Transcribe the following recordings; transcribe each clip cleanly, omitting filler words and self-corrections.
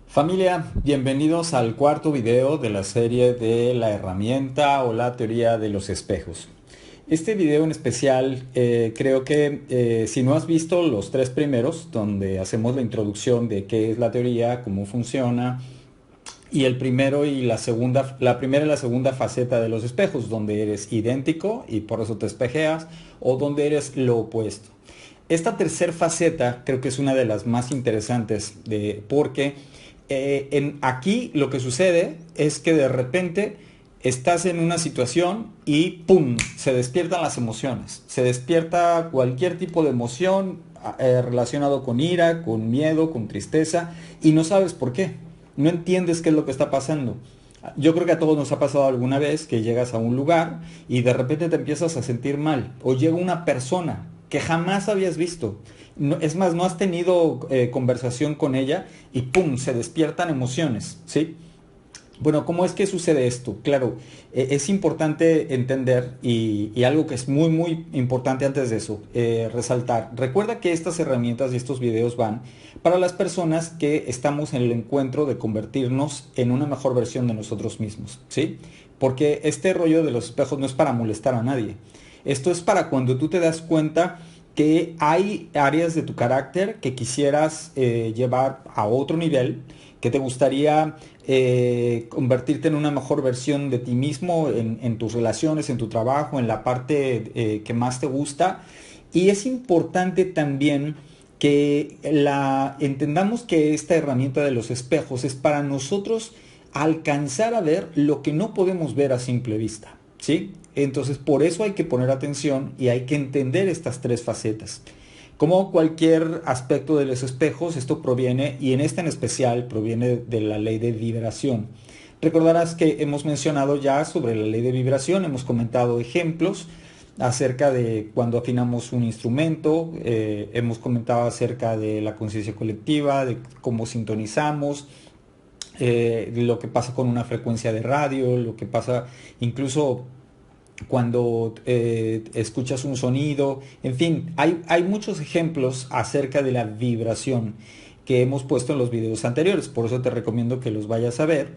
Familia, bienvenidos al cuarto video de la serie de la herramienta o la teoría de los espejos. Este video en especial creo que si no has visto los tres primeros, donde hacemos la introducción de qué es la teoría, cómo funciona, y el primero y la primera y la segunda faceta de los espejos, donde eres idéntico y por eso te espejeas, o donde eres lo opuesto. Esta tercera faceta creo que es una de las más interesantes porque aquí lo que sucede es que de repente estás en una situación y ¡pum! Se despiertan las emociones. Se despierta cualquier tipo de emoción relacionado con ira, con miedo, con tristeza y no sabes por qué. No entiendes qué es lo que está pasando. Yo creo que a todos nos ha pasado alguna vez que llegas a un lugar y de repente te empiezas a sentir mal. O llega una persona que jamás habías visto. No, es más, no has tenido conversación con ella y ¡pum! Se despiertan emociones, ¿sí? Bueno, ¿cómo es que sucede esto? Claro, es importante entender y algo que es muy importante antes de eso, resaltar. Recuerda que estas herramientas y estos videos van para las personas que estamos en el encuentro de convertirnos en una mejor versión de nosotros mismos, ¿sí? Porque este rollo de los espejos no es para molestar a nadie. Esto es para cuando tú te das cuenta que hay áreas de tu carácter que quisieras llevar a otro nivel, que te gustaría convertirte en una mejor versión de ti mismo en tus relaciones, en tu trabajo, en la parte que más te gusta. Y es importante también que entendamos que esta herramienta de los espejos es para nosotros alcanzar a ver lo que no podemos ver a simple vista, ¿sí? Entonces por eso hay que poner atención y hay que entender estas tres facetas. Como cualquier aspecto de los espejos, esto proviene, y en este en especial, proviene de la ley de vibración. Recordarás que hemos mencionado ya sobre la ley de vibración, hemos comentado ejemplos acerca de cuando afinamos un instrumento, hemos comentado acerca de la conciencia colectiva, de cómo sintonizamos, lo que pasa con una frecuencia de radio, lo que pasa incluso cuando escuchas un sonido, en fin, hay muchos ejemplos acerca de la vibración que hemos puesto en los videos anteriores, por eso te recomiendo que los vayas a ver,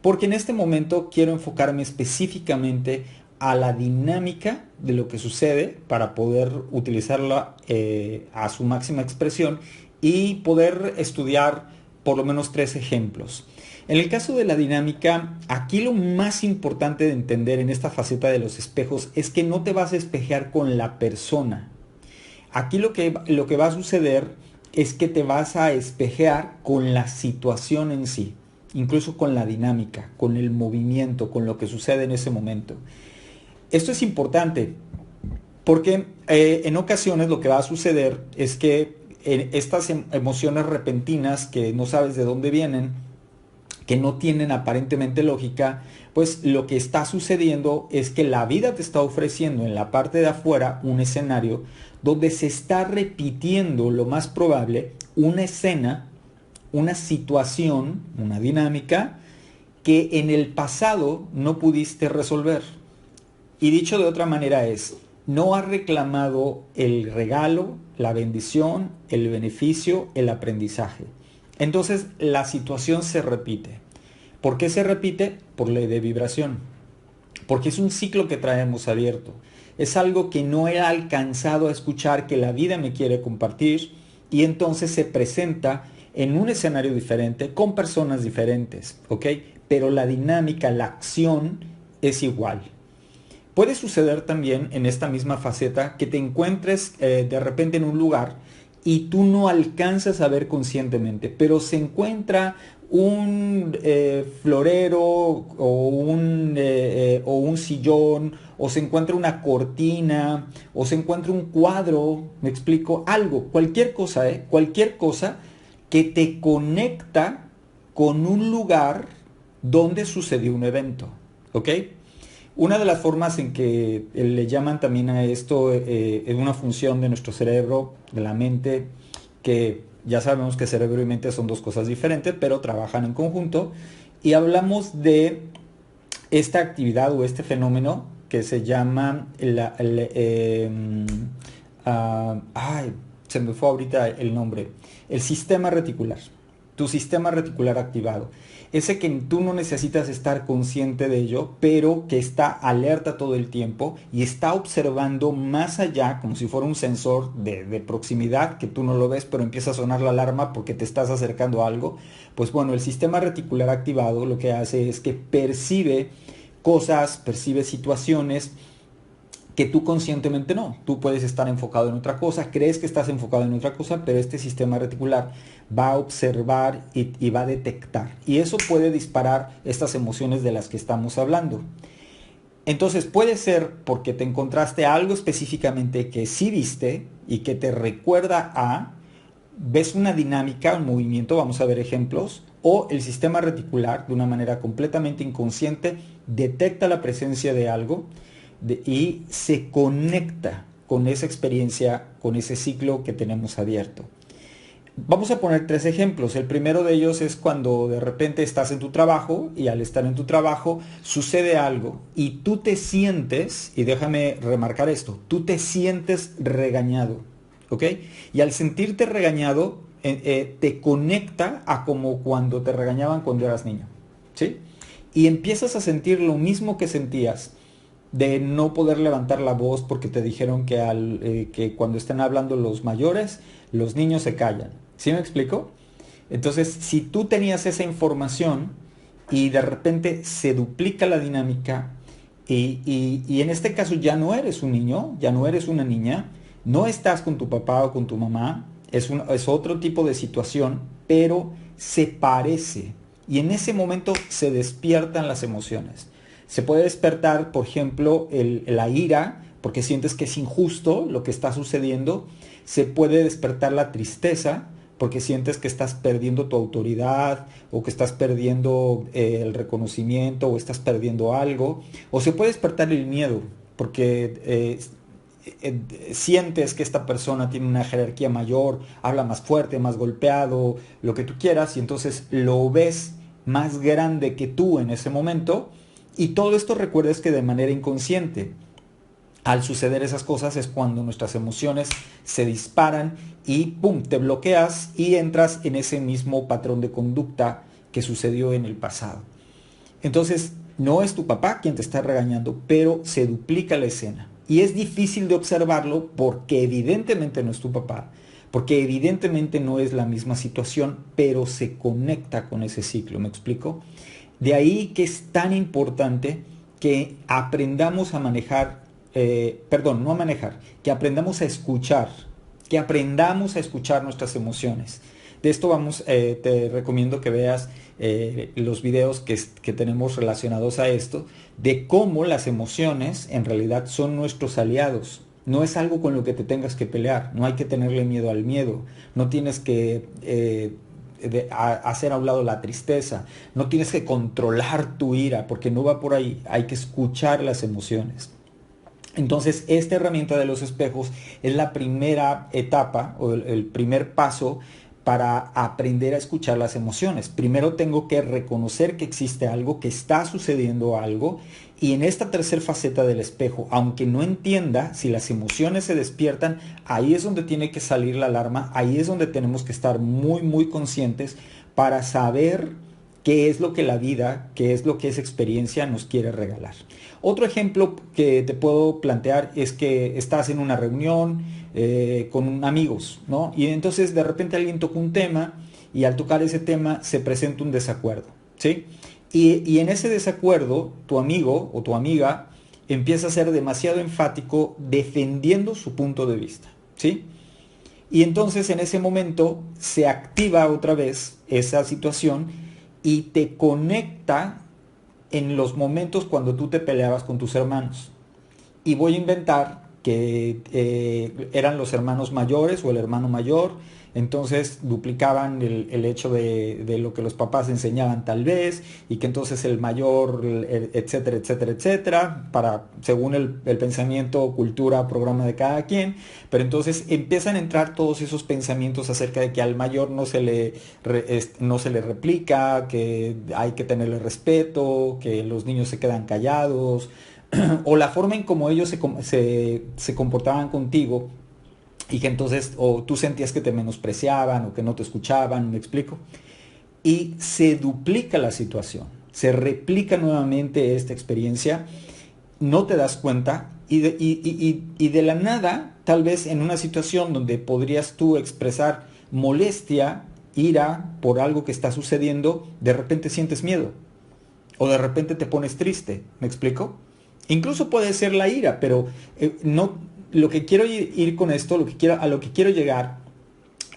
porque en este momento quiero enfocarme específicamente a la dinámica de lo que sucede para poder utilizarla a su máxima expresión y poder estudiar por lo menos tres ejemplos. En el caso de la dinámica, aquí lo más importante de entender en esta faceta de los espejos es que no te vas a espejear con la persona. Aquí lo que va a suceder es que te vas a espejear con la situación en sí, incluso con la dinámica, con el movimiento, con lo que sucede en ese momento. Esto es importante porque en ocasiones lo que va a suceder es que estas emociones repentinas que no sabes de dónde vienen, que no tienen aparentemente lógica, pues lo que está sucediendo es que la vida te está ofreciendo en la parte de afuera un escenario donde se está repitiendo lo más probable una escena, una situación, una dinámica que en el pasado no pudiste resolver. Y dicho de otra manera es, no has reclamado el regalo, la bendición, el beneficio, el aprendizaje. Entonces la situación se repite. ¿Por qué se repite? Por ley de vibración. Porque es un ciclo que traemos abierto. Es algo que no he alcanzado a escuchar, que la vida me quiere compartir y entonces se presenta en un escenario diferente, con personas diferentes, ¿ok? Pero la dinámica, la acción es igual. Puede suceder también en esta misma faceta que te encuentres de repente en un lugar y tú no alcanzas a ver conscientemente, pero se encuentra un florero o un sillón, o se encuentra una cortina, o se encuentra un cuadro, me explico, algo, cualquier cosa que te conecta con un lugar donde sucedió un evento, ¿ok? Una de las formas en que le llaman también a esto es una función de nuestro cerebro, de la mente, que ya sabemos que cerebro y mente son dos cosas diferentes, pero trabajan en conjunto. Y hablamos de esta actividad o este fenómeno que se llama ay, se me fue ahorita el nombre, el sistema reticular. tu sistema reticular activado. Ese que tú no necesitas estar consciente de ello, pero que está alerta todo el tiempo y está observando más allá, como si fuera un sensor de proximidad, que tú no lo ves, pero empieza a sonar la alarma porque te estás acercando a algo. Pues bueno, el sistema reticular activado lo que hace es que percibe cosas, percibe situaciones que tú conscientemente no. Tú puedes estar enfocado en otra cosa, crees que estás enfocado en otra cosa, pero este sistema reticular va a observar y va a detectar. Y eso puede disparar estas emociones de las que estamos hablando. Entonces puede ser porque te encontraste algo específicamente que sí viste y que te recuerda a, ves una dinámica, un movimiento, vamos a ver ejemplos, o el sistema reticular de una manera completamente inconsciente detecta la presencia de algo y se conecta con esa experiencia, con ese ciclo que tenemos abierto. Vamos a poner 3 ejemplos. El primero de ellos es cuando de repente estás en tu trabajo y al estar en tu trabajo sucede algo y tú te sientes, y déjame remarcar esto, tú te sientes regañado, ¿ok? Y al sentirte regañado te conecta a como cuando te regañaban cuando eras niño, ¿sí? Y empiezas a sentir lo mismo que sentías de no poder levantar la voz porque te dijeron que cuando estén hablando los mayores, los niños se callan. ¿Sí me explico? Entonces, si tú tenías esa información y de repente se duplica la dinámica y en este caso ya no eres un niño, ya no eres una niña, no estás con tu papá o con tu mamá, es otro tipo de situación, pero se parece. Y en ese momento se despiertan las emociones. Se puede despertar, por ejemplo, la ira, porque sientes que es injusto lo que está sucediendo. Se puede despertar la tristeza, porque sientes que estás perdiendo tu autoridad o que estás perdiendo el reconocimiento o estás perdiendo algo. O se puede despertar el miedo, porque sientes que esta persona tiene una jerarquía mayor, habla más fuerte, más golpeado, lo que tú quieras, y entonces lo ves más grande que tú en ese momento. Y todo esto recuerdes que de manera inconsciente, al suceder esas cosas es cuando nuestras emociones se disparan y ¡pum!, te bloqueas y entras en ese mismo patrón de conducta que sucedió en el pasado. Entonces, no es tu papá quien te está regañando, pero se duplica la escena. Y es difícil de observarlo porque evidentemente no es tu papá, porque evidentemente no es la misma situación, pero se conecta con ese ciclo, ¿me explico? De ahí que es tan importante que aprendamos a manejar, perdón, no a manejar, que aprendamos a escuchar, que aprendamos a escuchar nuestras emociones. De esto te recomiendo que veas los videos que tenemos relacionados a esto, de cómo las emociones en realidad son nuestros aliados. No es algo con lo que te tengas que pelear, no hay que tenerle miedo al miedo, no tienes que hacer a un lado la tristeza, no tienes que controlar tu ira, porque no va por ahí, hay que escuchar las emociones. Entonces, esta herramienta de los espejos es la primera etapa o el primer paso para aprender a escuchar las emociones. Primero tengo que reconocer que existe algo, que está sucediendo algo, y en esta tercera faceta del espejo, aunque no entienda si las emociones se despiertan, ahí es donde tiene que salir la alarma, ahí es donde tenemos que estar muy, muy conscientes para saber qué es lo que la vida, qué es lo que esa experiencia nos quiere regalar. Otro ejemplo que te puedo plantear es que estás en una reunión con amigos, ¿no? Y entonces de repente alguien toca un tema y al tocar ese tema se presenta un desacuerdo, ¿sí? Y en ese desacuerdo tu amigo o tu amiga empieza a ser demasiado enfático defendiendo su punto de vista, ¿sí? Y entonces en ese momento se activa otra vez esa situación y te conecta en los momentos cuando tú te peleabas con tus hermanos. Y voy a inventar que eran los hermanos mayores o el hermano mayor, entonces duplicaban el hecho de lo que los papás enseñaban tal vez, y que entonces el mayor, etcétera, etcétera, etcétera, según el pensamiento, cultura, programa de cada quien, pero entonces empiezan a entrar todos esos pensamientos acerca de que al mayor no se le replica, que hay que tenerle respeto, que los niños se quedan callados, o la forma en cómo ellos se comportaban contigo y que entonces o tú sentías que te menospreciaban o que no te escuchaban, ¿me explico? y se duplica la situación, se replica nuevamente esta experiencia, no te das cuenta y de la nada, tal vez en una situación donde podrías tú expresar molestia, ira por algo que está sucediendo, de repente sientes miedo o de repente te pones triste. ¿Me explico? Incluso puede ser la ira, pero no, lo que quiero ir con esto, a lo que quiero llegar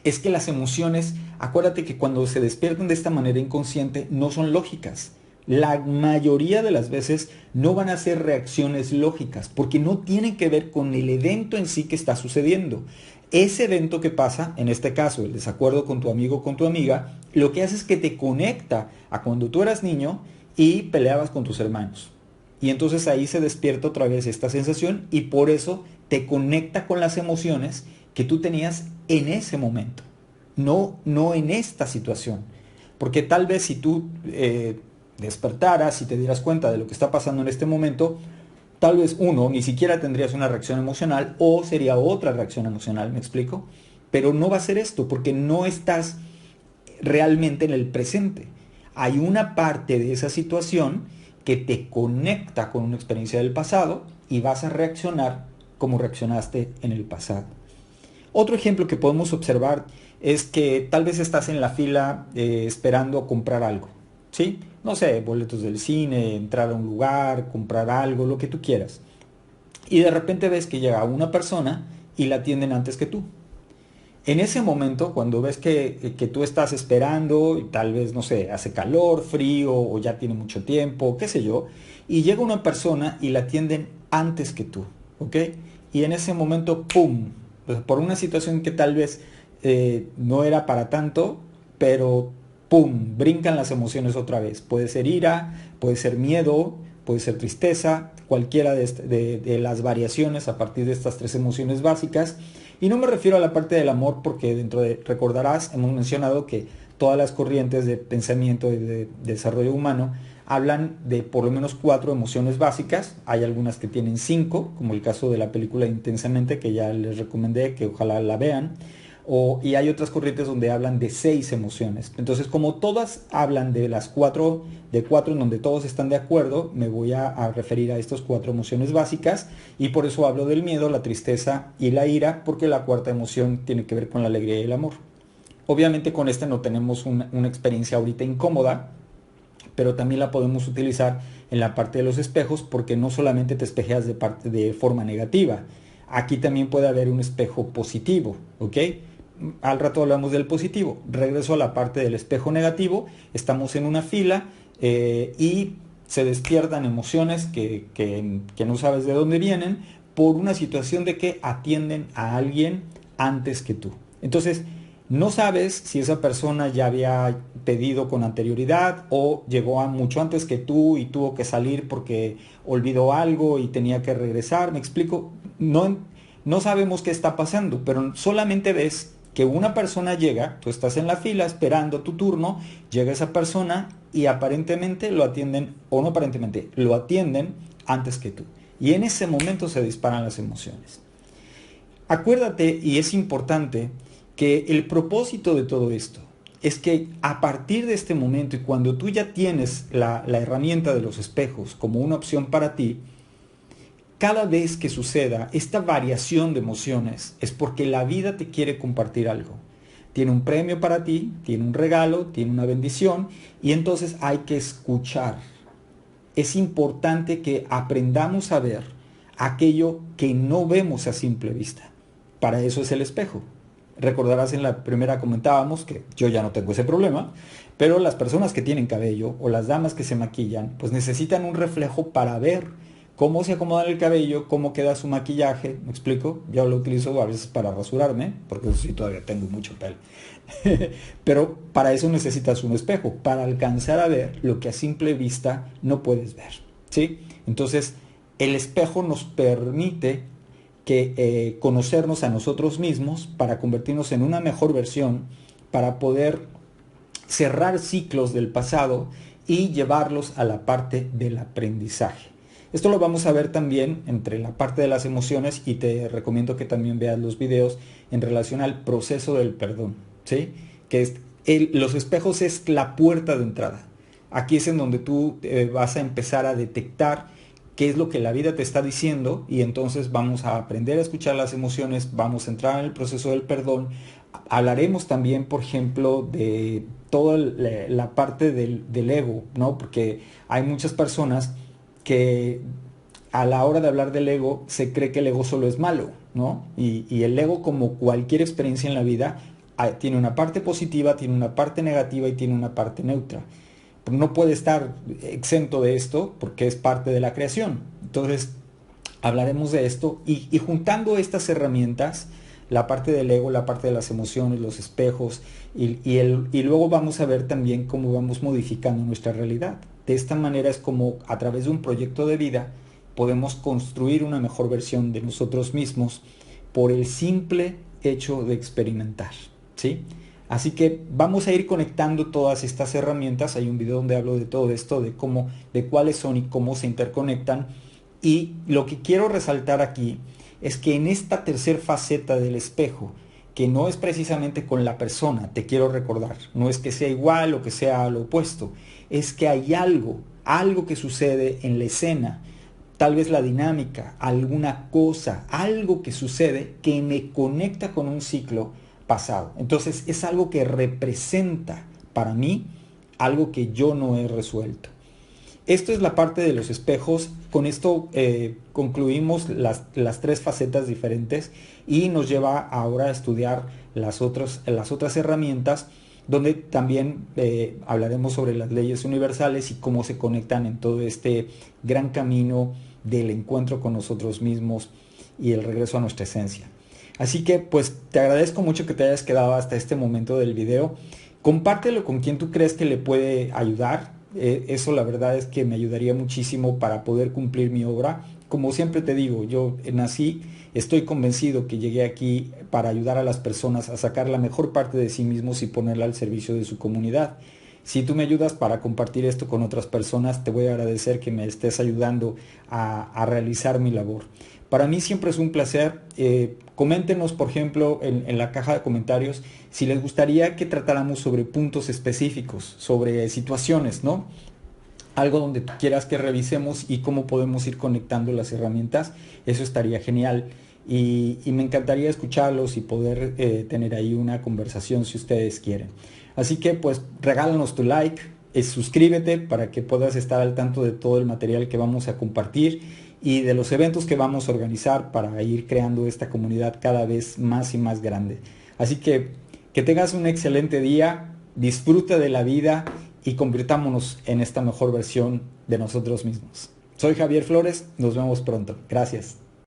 es que las emociones, acuérdate que cuando se despiertan de esta manera inconsciente, no son lógicas. La mayoría de las veces no van a ser reacciones lógicas, porque no tienen que ver con el evento en sí que está sucediendo. Ese evento que pasa, en este caso el desacuerdo con tu amigo o con tu amiga, lo que hace es que te conecta a cuando tú eras niño y peleabas con tus hermanos. Y entonces ahí se despierta otra vez esta sensación y por eso te conecta con las emociones que tú tenías en ese momento, no en esta situación. Porque tal vez si tú despertaras y te dieras cuenta de lo que está pasando en este momento, tal vez uno, ni siquiera tendrías una reacción emocional o sería otra reacción emocional, ¿me explico? Pero no va a ser esto porque no estás realmente en el presente. Hay una parte de esa situación que te conecta con una experiencia del pasado y vas a reaccionar como reaccionaste en el pasado. Otro ejemplo que podemos observar es que tal vez estás en la fila esperando comprar algo, ¿sí? No sé, boletos del cine, entrar a un lugar, comprar algo, lo que tú quieras. Y de repente ves que llega una persona y la atienden antes que tú. En ese momento, cuando ves que tú estás esperando, y tal vez, no sé, hace calor, frío, o ya tiene mucho tiempo, qué sé yo, y llega una persona y la atienden antes que tú, ¿ok? Y en ese momento, ¡pum! Pues por una situación que tal vez no era para tanto, pero ¡pum! Brincan las emociones otra vez. Puede ser ira, puede ser miedo, puede ser tristeza, cualquiera de las variaciones a partir de estas tres emociones básicas. Y no me refiero a la parte del amor porque recordarás, hemos mencionado que todas las corrientes de pensamiento y de desarrollo humano hablan de por lo menos 4 emociones básicas. Hay algunas que tienen 5, como el caso de la película Intensamente, que ya les recomendé, que ojalá la vean. Y hay otras corrientes donde hablan de 6 emociones. Entonces, como todas hablan de las 4, de 4 en donde todos están de acuerdo, me voy a referir a estas 4 emociones básicas y por eso hablo del miedo, la tristeza y la ira, porque la cuarta emoción tiene que ver con la alegría y el amor. Obviamente con esta no tenemos una experiencia ahorita incómoda, pero también la podemos utilizar en la parte de los espejos porque no solamente te espejeas de forma negativa, aquí también puede haber un espejo positivo, ¿ok? Al rato hablamos del positivo. Regreso a la parte del espejo negativo. Estamos en una fila y se despiertan emociones que no sabes de dónde vienen por una situación de que atienden a alguien antes que tú. Entonces, no sabes si esa persona ya había pedido con anterioridad o llegó mucho antes que tú y tuvo que salir porque olvidó algo y tenía que regresar. ¿Me explico? No sabemos qué está pasando, pero solamente ves que una persona llega, tú estás en la fila esperando tu turno, llega esa persona y aparentemente lo atienden, o no aparentemente, lo atienden antes que tú. Y en ese momento se disparan las emociones. Acuérdate, y es importante, que el propósito de todo esto es que a partir de este momento y cuando tú ya tienes la herramienta de los espejos como una opción para ti, cada vez que suceda esta variación de emociones es porque la vida te quiere compartir algo. Tiene un premio para ti, tiene un regalo, tiene una bendición y entonces hay que escuchar. Es importante que aprendamos a ver aquello que no vemos a simple vista. Para eso es el espejo. Recordarás en la primera comentábamos que yo ya no tengo ese problema, pero las personas que tienen cabello o las damas que se maquillan, pues necesitan un reflejo para ver cómo se acomoda el cabello, cómo queda su maquillaje, ¿me explico? Yo lo utilizo a veces para rasurarme, porque eso sí todavía tengo mucho pelo. Pero para eso necesitas un espejo, para alcanzar a ver lo que a simple vista no puedes ver, ¿sí? Entonces, el espejo nos permite conocernos a nosotros mismos para convertirnos en una mejor versión, para poder cerrar ciclos del pasado y llevarlos a la parte del aprendizaje. Esto lo vamos a ver también entre la parte de las emociones y te recomiendo que también veas los videos en relación al proceso del perdón, ¿sí? Que Los espejos es la puerta de entrada. Aquí es en donde tú vas a empezar a detectar qué es lo que la vida te está diciendo, y entonces vamos a aprender a escuchar las emociones, vamos a entrar en el proceso del perdón. Hablaremos también, por ejemplo, de toda la parte del ego, ¿no? Porque hay muchas personas que a la hora de hablar del ego se cree que el ego solo es malo, ¿no? Y el ego, como cualquier experiencia en la vida, tiene una parte positiva, tiene una parte negativa y tiene una parte neutra. No puede estar exento de esto porque es parte de la creación. Entonces, hablaremos de esto y juntando estas herramientas, la parte del ego, la parte de las emociones, los espejos, y luego vamos a ver también cómo vamos modificando nuestra realidad. De esta manera es como, a través de un proyecto de vida, podemos construir una mejor versión de nosotros mismos por el simple hecho de experimentar, ¿sí? Así que vamos a ir conectando todas estas herramientas. Hay un video donde hablo de todo esto, de cuáles son y cómo se interconectan. Y lo que quiero resaltar aquí es que en esta tercer faceta del espejo, que no es precisamente con la persona, te quiero recordar, no es que sea igual o que sea lo opuesto, es que hay algo que sucede en la escena, tal vez la dinámica, alguna cosa, algo que sucede que me conecta con un ciclo pasado. Entonces es algo que representa para mí algo que yo no he resuelto. Esto es la parte de los espejos. Con esto concluimos las tres facetas diferentes y nos lleva ahora a estudiar las otras herramientas, donde también hablaremos sobre las leyes universales y cómo se conectan en todo este gran camino del encuentro con nosotros mismos y el regreso a nuestra esencia. Así que pues te agradezco mucho que te hayas quedado hasta este momento del video. Compártelo con quien tú crees que le puede ayudar. Eso la verdad es que me ayudaría muchísimo para poder cumplir mi obra. Como siempre te digo, yo nací, estoy convencido que llegué aquí para ayudar a las personas a sacar la mejor parte de sí mismos y ponerla al servicio de su comunidad. Si tú me ayudas para compartir esto con otras personas, te voy a agradecer que me estés ayudando a realizar mi labor. Para mí siempre es un placer. Coméntenos, por ejemplo, en la caja de comentarios, si les gustaría que tratáramos sobre puntos específicos, sobre situaciones, ¿no? Algo donde tú quieras que revisemos y cómo podemos ir conectando las herramientas. Eso estaría genial. Y me encantaría escucharlos y poder tener ahí una conversación si ustedes quieren. Así que pues regálanos tu like, suscríbete para que puedas estar al tanto de todo el material que vamos a compartir y de los eventos que vamos a organizar para ir creando esta comunidad cada vez más y más grande. Así que tengas un excelente día, disfruta de la vida y convirtámonos en esta mejor versión de nosotros mismos. Soy Javier Flores, nos vemos pronto. Gracias.